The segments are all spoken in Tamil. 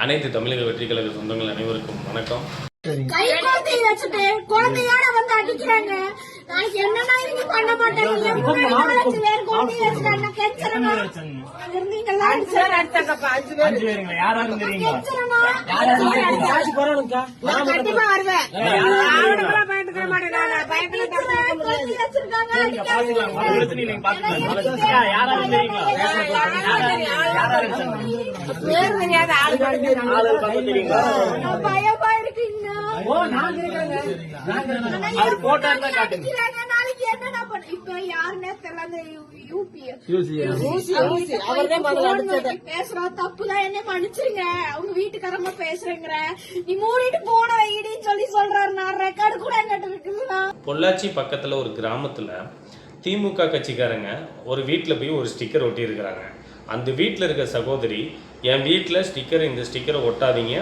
அனைத்து தமிழக வெற்றி கழக சொந்தங்கள் அனைவருக்கும் வணக்கம். கை குழந்தைய வச்சுட்டு குழந்தையோட வந்து அடிக்கிறாங்க. நாளைக்கு என்னன்னா இவங்க பண்ண மாட்டாங்க. வேற குழந்தைய வச்சுட்டாங்க. கெஞ்சறமா இருந்தீங்களா? அஞ்சு பேருங்க யாராவது நான் கண்டிப்பா வருவேன். பயமா இருக்குங்க. நாளைக்கு என்னன்னா இப்ப யாருன்னே தெரியல. பேசுறோம் தப்புதான், என்ன மன்னிச்சிருங்க. அவங்க வீட்டுக்காரமா பேசுறேங்கிற நீ மூடிட்டு போன வைடின்னு சொல்றாரு. நான் ரெக்கார்டு கூட என்கிட்ட இருக்குங்களா. பொள்ளாச்சி பக்கத்துல ஒரு கிராமத்துல திமுக கட்சிக்காரங்க ஒரு வீட்டில் போய் ஒரு ஸ்டிக்கர் ஒட்டி இருக்கிறாங்க. அந்த வீட்டில் இருக்க சகோதரி என் வீட்டில் இந்த ஸ்டிக்கரை ஒட்டாதீங்க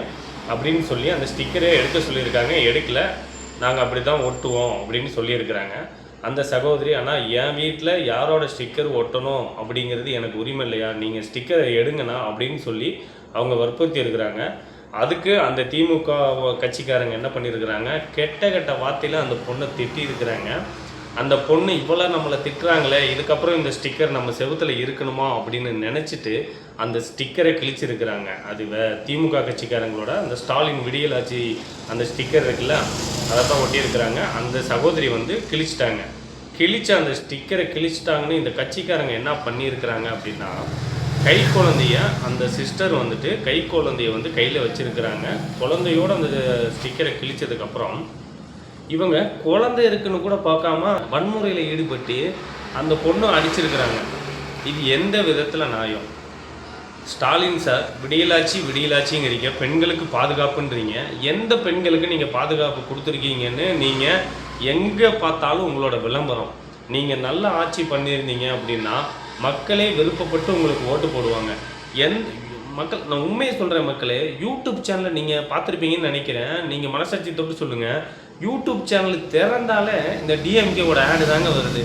அப்படின்னு சொல்லி அந்த ஸ்டிக்கரை எடுக்க சொல்லியிருக்காங்க. எடுக்கல, நாங்கள் அப்படி தான் ஒட்டுவோம் அப்படின்னு சொல்லியிருக்கிறாங்க அந்த சகோதரி. ஆனால் என் வீட்டில் யாரோட ஸ்டிக்கர் ஒட்டணும் அப்படிங்கிறது எனக்கு உரிமை இல்லையா, நீங்கள் ஸ்டிக்கரை எடுங்கண்ணா அப்படின்னு சொல்லி அவங்க வற்புறுத்தி இருக்கிறாங்க. அதுக்கு அந்த திமுக கட்சிக்காரங்க என்ன பண்ணியிருக்கிறாங்க, கெட்ட வார்த்தையில் அந்த பொண்ணை திட்டி இருக்கிறாங்க. அந்த பொண்ணு இவ்வளோ நம்மளை திட்டுறாங்களே, இதுக்கப்புறம் இந்த ஸ்டிக்கர் நம்ம செவுத்தில் இருக்கணுமா அப்படின்னு நினச்சிட்டு அந்த ஸ்டிக்கரை கிழிச்சிருக்கிறாங்க. அது திமுக கட்சிக்காரங்களோட அந்த ஸ்டாலின் விடியலாட்சி அந்த ஸ்டிக்கர் இருக்குல்ல, அதை தான் ஒட்டியிருக்கிறாங்க. அந்த சகோதரி கிழிச்சிட்டாங்க. அந்த ஸ்டிக்கரை கிழிச்சிட்டாங்கன்னு இந்த கட்சிக்காரங்க என்ன பண்ணியிருக்கிறாங்க அப்படின்னா, கை குழந்தைய அந்த சிஸ்டர் கை குழந்தைய கையில் வச்சுருக்கிறாங்க. குழந்தையோடு அந்த ஸ்டிக்கரை கிழிச்சதுக்கப்புறம் இவங்க குழந்தை இருக்குன்னு கூட பார்க்காம வன்முறையில் ஈடுபட்டு அந்த பொண்ணை அடிச்சிருக்கிறாங்க. இது எந்த விதத்தில் நியாயம்? ஸ்டாலின் சார் விடியலாட்சிங்கிறீங்க, பெண்களுக்கு பாதுகாப்புன்றீங்க. எந்த பெண்களுக்கு நீங்கள் பாதுகாப்பு கொடுத்துருக்கீங்கன்னு நீங்கள் எங்கே பார்த்தாலும் உங்களோட விளம்பரம். நீங்கள் நல்ல ஆட்சி பண்ணியிருந்தீங்க அப்படின்னா மக்களே விருப்பப்பட்டு உங்களுக்கு ஓட்டு போடுவாங்க. மக்கள், நான் உண்மையை சொல்கிறேன் மக்களே, யூடியூப் சேனலை நீங்கள் பார்த்துருப்பீங்கன்னு நினைக்கிறேன். நீங்கள் மனசாட்சி தொட்டு சொல்லுங்கள், யூடியூப் சேனல் திறந்தாலே இந்த டிஎம்கேவோட ஆடு தாங்க வருது.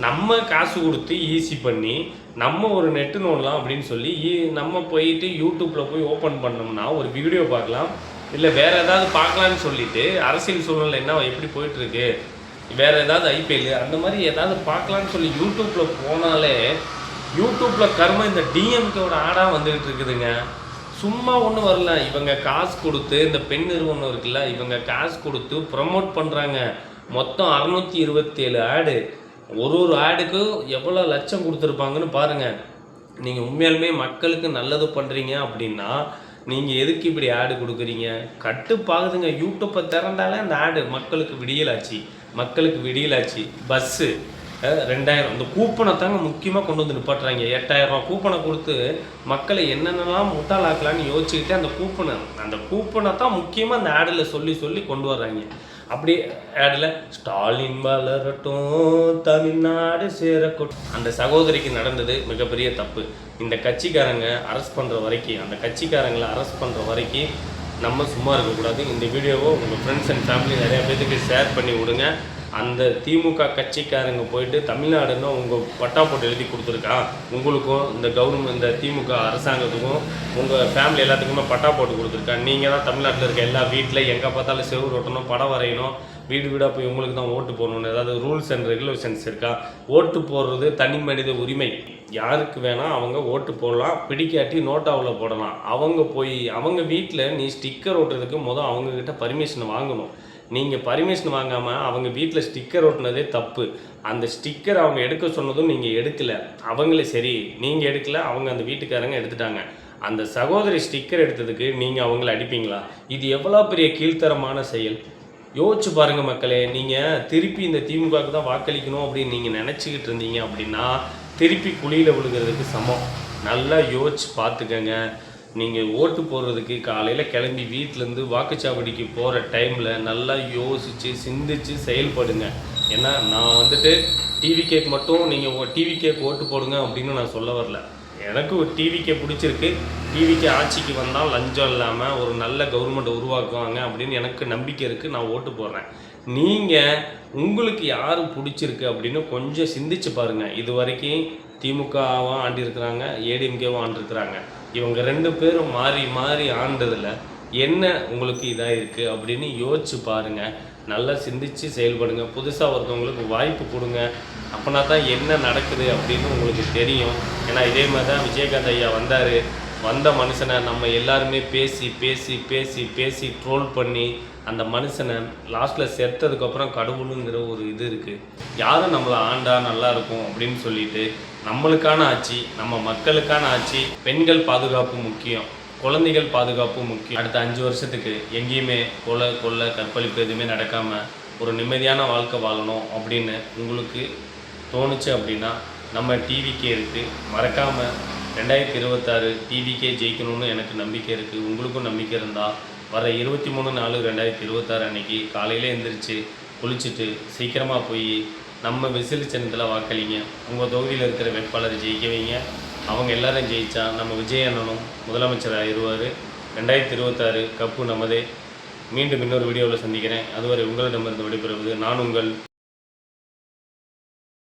நம்ம காசு கொடுத்து ஈஸி பண்ணி நம்ம ஒரு நெட்டு நோடலாம் அப்படின்னு சொல்லி நம்ம போயிட்டு யூடியூப்பில் போய் ஓப்பன் பண்ணோம்னா ஒரு வீடியோ பார்க்கலாம், இல்லை வேறு ஏதாவது பார்க்கலான்னு சொல்லிட்டு அரசியல் சூழ்நிலை என்ன எப்படி போயிட்டுருக்கு, வேறு ஏதாவது ஐபிஎல் அந்த மாதிரி ஏதாவது பார்க்கலான்னு சொல்லி யூடியூப்பில் போனாலே யூடியூப்பில் கர்மம் இந்த டிஎம்கேவோட ஆடாக வந்துகிட்டு இருக்குதுங்க. சும்மா ஒன்றும் வரல, இவங்க காசு கொடுத்து, இந்த பெண் நிறுவனம் இருக்குல்ல, இவங்க காசு கொடுத்து ப்ரமோட் பண்ணுறாங்க. மொத்தம் 627 ஆடு. ஒரு ஆடுக்கு எவ்வளோ லட்சம் கொடுத்துருப்பாங்கன்னு பாருங்கள். நீங்கள் உண்மையாலுமே மக்களுக்கு நல்லது பண்ணுறீங்க அப்படின்னா நீங்கள் எதுக்கு இப்படி ஆடு கொடுக்குறீங்க? கட்டுப்பாகுதுங்க. யூடியூப்பை திறந்தாலே அந்த ஆடு மக்களுக்கு விடியலாச்சு பஸ்ஸு 2000 அந்த கூப்பனை தாங்க முக்கியமாக கொண்டு வந்து நிப்பாட்டுறாங்க. 8000 ரூபா கூப்பனை கொடுத்து மக்களை என்னென்னலாம் முட்டாளாக்கலான்னு யோசிச்சுக்கிட்டு அந்த கூப்பனை தான் முக்கியமாக அந்த ஆடில் சொல்லி கொண்டு வர்றாங்க. அப்படி ஆடில் ஸ்டாலின் வளரட்டும் தமிழ்நாடு சேரக்கூடும். அந்த சகோதரிக்கு நடந்தது மிகப்பெரிய தப்பு. இந்த கட்சிக்காரங்க அரெஸ்ட் பண்ணுற வரைக்கும், அந்த கட்சிக்காரங்களை அரெஸ்ட் பண்ணுற வரைக்கும் நம்ம சும்மா இருக்கக்கூடாது. இந்த வீடியோவை உங்கள் ஃப்ரெண்ட்ஸ் அண்ட் ஃபேமிலி நிறையா பேருக்கு ஷேர் பண்ணி விடுங்க. அந்த திமுக கட்சிக்காரங்க போயிட்டு தமிழ்நாடுன்னு உங்கள் பட்டா போட்டு எழுதி கொடுத்துருக்கா, உங்களுக்கும் இந்த கவர்மெண்ட் இந்த திமுக அரசாங்கத்துக்கும் உங்கள் ஃபேமிலி எல்லாத்துக்குமே பட்டா போட்டு கொடுத்துருக்கா. நீங்கள் தான் தமிழ்நாட்டில் இருக்க எல்லா வீட்டில் எங்கே பார்த்தாலும் செவுரு ஓட்டணும், படம் வரையணும், வீடாக போய் உங்களுக்கு தான் ஓட்டு போடணும்னு ஏதாவது ரூல்ஸ் அண்ட் ரெகுலேஷன்ஸ் இருக்கா? ஓட்டு போடுறது தனி மனித உரிமை. யாருக்கு வேணால் அவங்க ஓட்டு போடலாம், பிடிக்காட்டி நோட்டாவில் போடலாம். அவங்க வீட்டில் நீ ஸ்டிக்கர் ஓட்டுறதுக்கு அவங்கக்கிட்ட பர்மிஷன் வாங்கணும். நீங்கள் பர்மிஷன் வாங்காமல் அவங்க வீட்டில் ஸ்டிக்கர் ஓட்டினதே தப்பு. அந்த ஸ்டிக்கர் அவங்க எடுக்க சொன்னதும் நீங்கள் எடுக்கலை. அவங்களே சரி நீங்கள் எடுக்கலை, அவங்க அந்த வீட்டுக்காரங்க எடுத்துட்டாங்க. அந்த சகோதரி ஸ்டிக்கர் எடுத்ததுக்கு நீங்கள் அவங்கள அடிப்பீங்களா? இது எவ்வளோ பெரிய கீழ்த்தரமான செயல். யோசிச்சு பாருங்கள் மக்களே. நீங்கள் திருப்பி இந்த திமுகவுக்கு தான் வாக்களிக்கணும் அப்படின்னு நீங்கள் நினச்சிக்கிட்டு இருந்தீங்க அப்படின்னா திருப்பி குழியில் விழுகிறதுக்கு சமம். நல்லா யோசிச்சு பார்த்துக்கங்க. நீங்கள் ஓட்டு போடுறதுக்கு காலையில் கிளம்பி வீட்டிலேருந்து வாக்குச்சாவடிக்கு போகிற டைமில் நல்லா யோசித்து சிந்திச்சு செயல்படுங்க. ஏன்னா நான் டிவிகேக்கு மட்டும் நீங்கள் டிவிகேக்கு ஓட்டு போடுங்க அப்படின்னு நான் சொல்ல வரல. எனக்கு ஒரு டிவிக்கே பிடிச்சிருக்கு. டிவிக்கே ஆட்சிக்கு வந்தால் லஞ்சம் இல்லாமல் ஒரு நல்ல கவர்மெண்ட்டை உருவாக்குவாங்க அப்படின்னு எனக்கு நம்பிக்கை இருக்குது. நான் ஓட்டு போடுறேன். நீங்கள் உங்களுக்கு யார் பிடிச்சிருக்கு அப்படின்னு கொஞ்சம் சிந்திச்சு பாருங்கள். இது வரைக்கும் திமுகவும் ஆண்டிருக்கிறாங்க, ஏடிஎம்கேவும் ஆண்டிருக்கிறாங்க. இவங்க 2 பேரும் மாறி மாறி ஆண்டதில் என்ன உங்களுக்கு இதாக இருக்குது அப்படின்னு யோசிச்சு பாருங்கள். நல்லா சிந்திச்சு செயல்படுங்க. புதுசாக ஒருத்தவங்களுக்கு வாய்ப்பு கொடுங்க. அப்படின்னா தான் என்ன நடக்குது அப்படின்னு உங்களுக்கு தெரியும். ஏன்னா இதே மாதிரி தான் விஜயகாந்த் ஐயா வந்தார். வந்த மனுஷனை நம்ம எல்லாருமே பேசி பேசி பேசி பேசி ட்ரோல் பண்ணி அந்த மனுஷனை லாஸ்ட்டில் செத்ததுக்கப்புறம் கடவுளுங்கிற ஒரு இது இருக்குது. யாரும் நம்மளை ஆண்டா நல்லா இருக்கும் அப்படின்னு சொல்லிட்டு நம்மளுக்கான ஆட்சி, நம்ம மக்களுக்கான ஆட்சி, பெண்கள் பாதுகாப்பு முக்கியம், குழந்தைகள் பாதுகாப்பு முக்கியம். அடுத்த 5 வருஷத்துக்கு எங்கேயுமே கொலை கற்பழிப்பு எதுவுமே நடக்காமல் ஒரு நிம்மதியான வாழ்க்கை வாழணும் அப்படின்னு உங்களுக்கு தோணுச்சு அப்படின்னா நம்ம டிவிக்கே இருக்குது. மறக்காமல் 2026 டிவிக்கே ஜெயிக்கணும்னு எனக்கு நம்பிக்கை இருக்குது. உங்களுக்கும் நம்பிக்கை இருந்தால் வர 23/4/2026 அன்னைக்கு காலையில் எழுந்திரிச்சு குளிச்சுட்டு சீக்கிரமாக போய் நம்ம விசில் சின்னத்தில் வாக்களிங்க. உங்கள் தொகுதியில் இருக்கிற வேட்பாளரை ஜெயிக்க வைங்க. அவங்க எல்லாரும் ஜெயித்தா நம்ம விஜய் அண்ணனும் முதலமைச்சர் ஆயிடுவார். 2026 கப்பு நமதே. மீண்டும் இன்னொரு வீடியோவில் சந்திக்கிறேன். அதுவரை உங்களிடமிருந்து விடைபெறுவது நான் உங்கள்